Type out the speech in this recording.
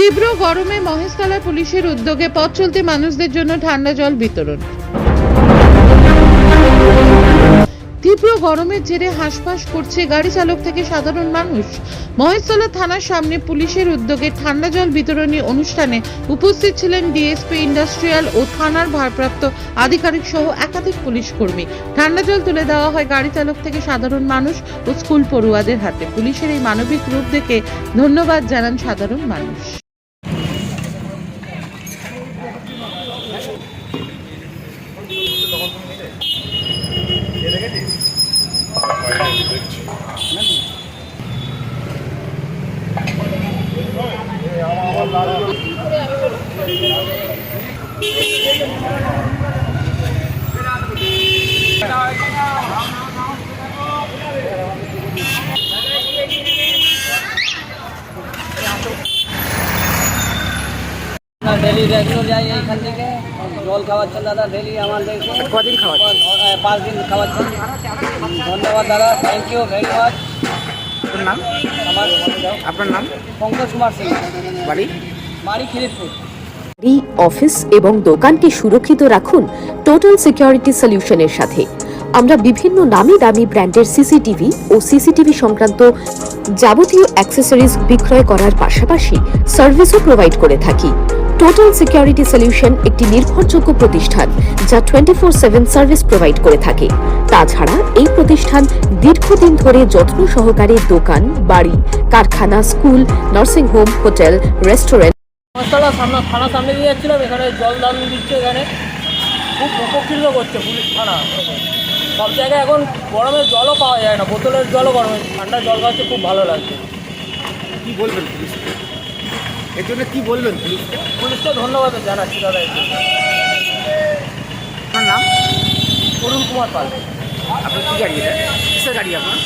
তীব্র গরমে মহেশতলা পুলিশের উদ্যোগে পথ চলতি মানুষদের জন্য ঠান্ডা জল বিতরণ। তীব্র গরমের জেরে হাঁসফাঁস করছে গাড়ি চালক থেকে সাধারণ মানুষ। মহেশতলা থানার সামনে পুলিশের উদ্যোগে ঠান্ডা জল বিতরণী অনুষ্ঠানে উপস্থিত ছিলেন ডিএসপি ইন্ডাস্ট্রিয়াল ও থানার ভারপ্রাপ্ত আধিকারিক সহ একাধিক পুলিশ কর্মী। ঠান্ডা জল তুলে দেওয়া হয় গাড়ি চালক থেকে সাধারণ মানুষ ও স্কুল পড়ুয়াদের হাতে। পুলিশের এই মানবিক রূপ দেখে ধন্যবাদ জানান সাধারণ মানুষ। ডেলি রেগুলার যাই এইখান থেকে জল খাওয়াচ্ছেন দাদা ডেলি আমাদের। কদিন খাওয়াচ্ছেন? 5 দিন খাওয়াচ্ছেন। ধন্যবাদ দাদা, থ্যাংক ইউ ভেরি মাচ। আপনার নাম? আপনার নাম? পঙ্কজ কুমার সিং। বাড়ি খিদিরপুর। অফিস এবং দোকানকে সুরক্ষিত রাখুন টোটাল সিকিউরিটি সলিউশনের সাথে। আমরা বিভিন্ন নামি দামি ব্র্যান্ডের সিসিটিভি ও সিসিটিভি সংক্রান্ত যাবতীয় অ্যাক্সেসরিজ বিক্রয় করার পাশাপাশি সার্ভিসও প্রোভাইড করে থাকি। টোটাল সিকিউরিটি সলিউশন একটি নির্ভরযোগ্য প্রতিষ্ঠান যা 24/7 সার্ভিস প্রোভাইড করে থাকে। তাছাড়া এই প্রতিষ্ঠান দীর্ঘদিন ধরে যত্ন সহকারে দোকান, বাড়ি, কারখানা, school, nursing home, hotel, restaurant থানার সামনে দিয়ে যাচ্ছিলাম, এখানে জল দান দিচ্ছে, এখানে খুব উপকৃত করছে পুলিশ থানা। সব জায়গায় এখন গরমের জলও পাওয়া যায় না, বোতলের জলও গরমে, ঠান্ডা জল খাওয়াচ্ছে, খুব ভালো লাগছে। কি বলবেন পুলিশকে? এর জন্য কি বলবেন পুলিশকে? পুলিশকে ধন্যবাদ জানাচ্ছি দাদা। আপনার নাম? অরুণ কুমার পাল। আপনার কি গাড়ি এটা? কিসের গাড়ি আপনার?